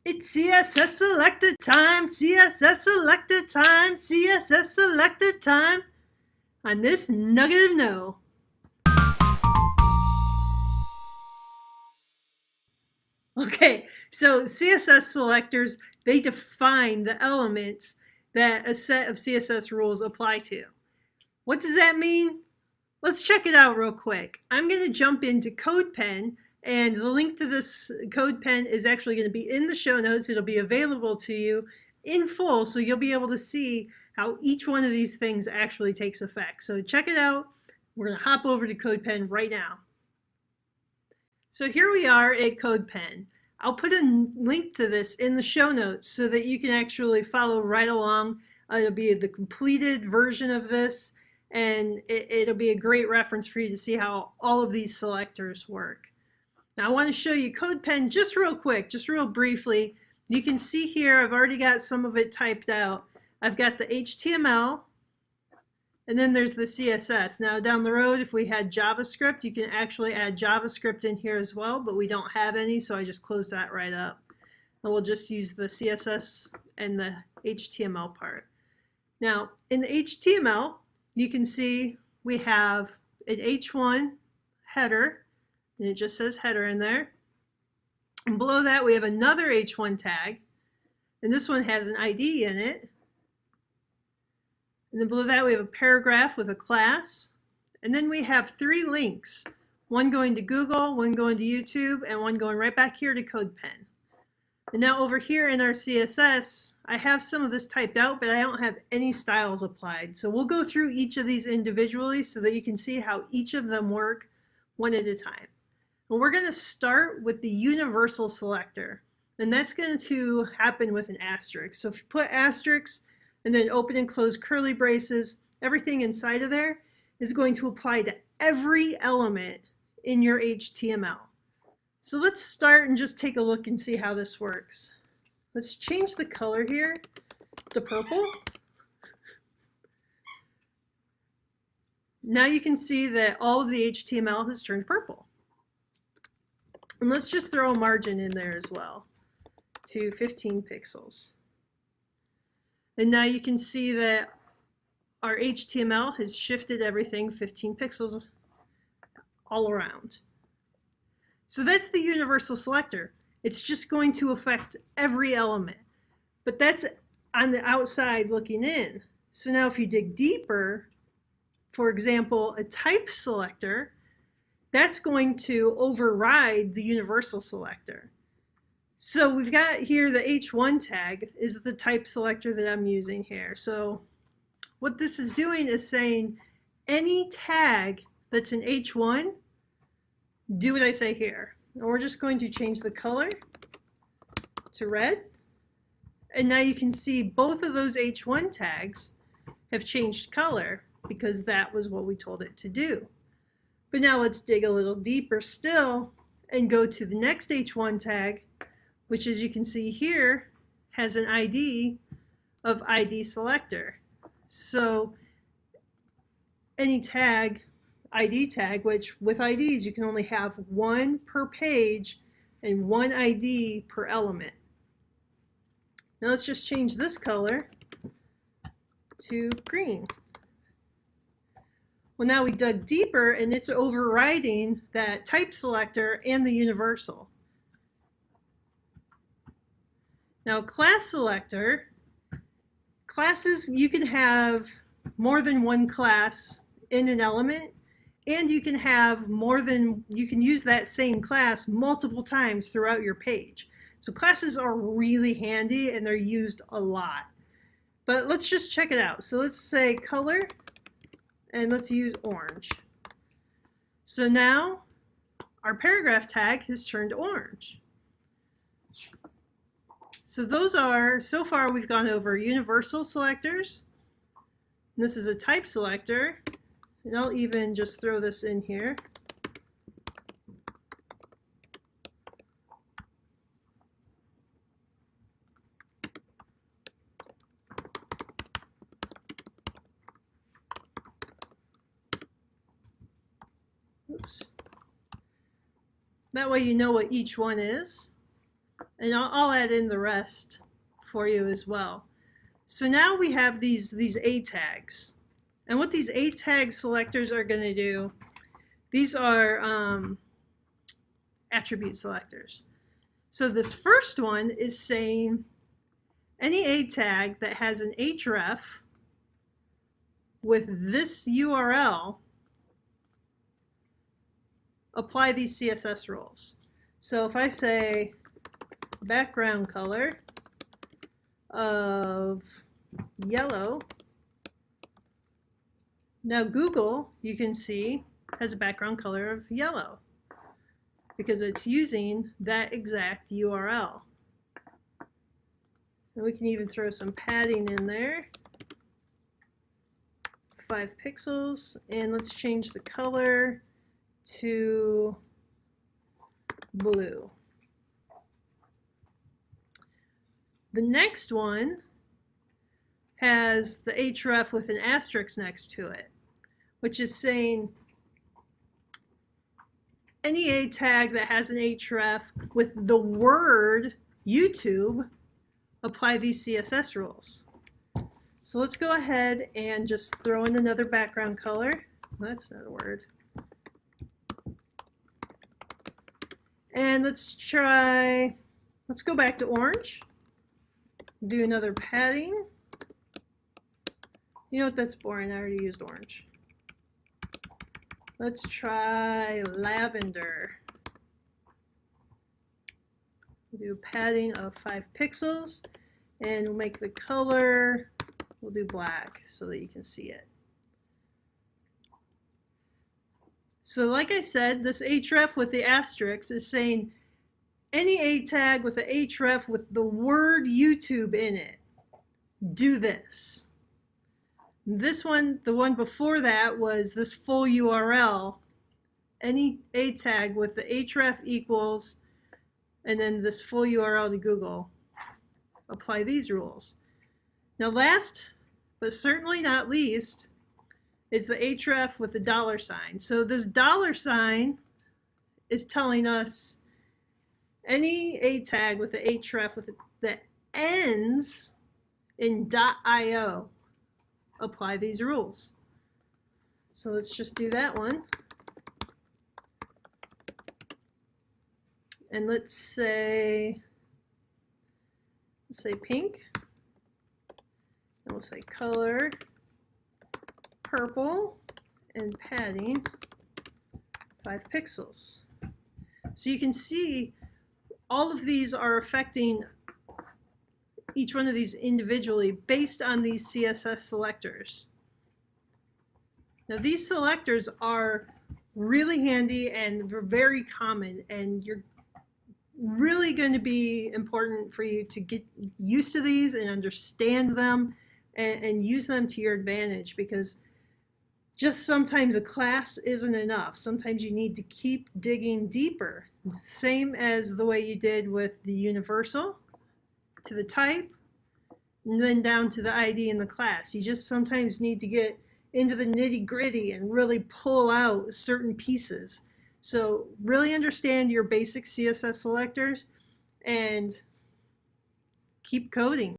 It's CSS Selector time, CSS Selector time, CSS Selector time on this Nugget of Know. Okay, so CSS selectors, they define the elements that a set of CSS rules apply to. What does that mean? Let's check it out real quick. I'm going to jump into CodePen, and the link to this CodePen is actually going to be in the show notes. It'll be available to you in full, so you'll be able to see how each one of these things actually takes effect. So check it out. We're going to hop over to CodePen right now. So here we are at CodePen. I'll put a link to this in the show notes so that you can actually follow right along. It'll be the completed version of this, and it'll be a great reference for you to see how all of these selectors work. Now I want to show you CodePen just real quick, just real briefly. You can see here I've already got some of it typed out. I've got the HTML, and then there's the CSS. Now down the road, if we had JavaScript, you can actually add JavaScript in here as well, but we don't have any, so I just closed that right up. And we'll just use the CSS and the HTML part. Now in the HTML, you can see we have an H1 header, and it just says header in there. And below that we have another H1 tag, and this one has an ID in it. And then below that we have a paragraph with a class. And then we have 3 links, one going to Google, one going to YouTube, and one going right back here to CodePen. And now over here in our CSS, I have some of this typed out, but I don't have any styles applied. So we'll go through each of these individually so that you can see how each of them work one at a time. And we're going to start with the universal selector. And that's going to happen with an asterisk. So if you put asterisks and then open and close curly braces, everything inside of there is going to apply to every element in your HTML. So let's start and just take a look and see how this works. Let's change the color here to purple. Now you can see that all of the HTML has turned purple. And let's just throw a margin in there as well to 15 pixels. And now you can see that our HTML has shifted everything 15 pixels all around. So that's the universal selector. It's just going to affect every element. But that's on the outside looking in. So now if you dig deeper, for example, a type selector, that's going to override the universal selector. So we've got here the H1 tag is the type selector that I'm using here. So what this is doing is saying any tag that's an H1, do what I say here. And we're just going to change the color to red. And now you can see both of those H1 tags have changed color because that was what we told it to do. But now let's dig a little deeper still and go to the next H1 tag, which as you can see here has an ID of ID selector. So any tag, ID tag, which with IDs you can only have one per page and one ID per element. Now let's just change this color to green. Well, now we dug deeper and it's overriding that type selector and the universal. Now class selector, classes, you can have more than one class in an element, and you can have more than, you can use that same class multiple times throughout your page. So classes are really handy and they're used a lot. But let's just check it out. So let's say color, and let's use orange. So now our paragraph tag has turned orange. So those are, so far we've gone over universal selectors. And this is a type selector. And I'll even just throw this in here. Oops. That way you know what each one is. And I'll add in the rest for you as well. So now we have these A tags. And what these A tag selectors are going to do, these are attribute selectors. So this first one is saying any A tag that has an href with this URL, apply these CSS rules. So if I say background color of yellow, now Google, you can see, has a background color of yellow because it's using that exact URL. And we can even throw some padding in there, 5 pixels, and let's change the color to blue. The next one has the href with an asterisk next to it, which is saying any A tag that has an href with the word YouTube, apply these CSS rules. So let's go ahead and just throw in another background color. That's not a word. And let's go back to orange. Do another padding. You know what, that's boring. I already used orange. Let's try lavender. We'll do padding of 5 pixels, and we'll make the color, we'll do black so that you can see it. So like I said, this href with the asterisk is saying any A tag with the href with the word YouTube in it, do this. This one, the one before that was this full URL, any A tag with the href equals, and then this full URL to Google, apply these rules. Now last, but certainly not least, is the href with the $sign. So this $sign is telling us any A tag with the href that ends in .io, apply these rules. So let's just do that one. And let's say pink. And we'll say color purple and padding 5 pixels. So you can see all of these are affecting each one of these individually based on these CSS selectors. Now these selectors are really handy and they're very common, and you're really going to be important for you to get used to these and understand them and use them to your advantage, because just sometimes a class isn't enough. Sometimes you need to keep digging deeper. Same as the way you did with the universal to the type, and then down to the ID in the class. You just sometimes need to get into the nitty-gritty and really pull out certain pieces. So really understand your basic CSS selectors and keep coding.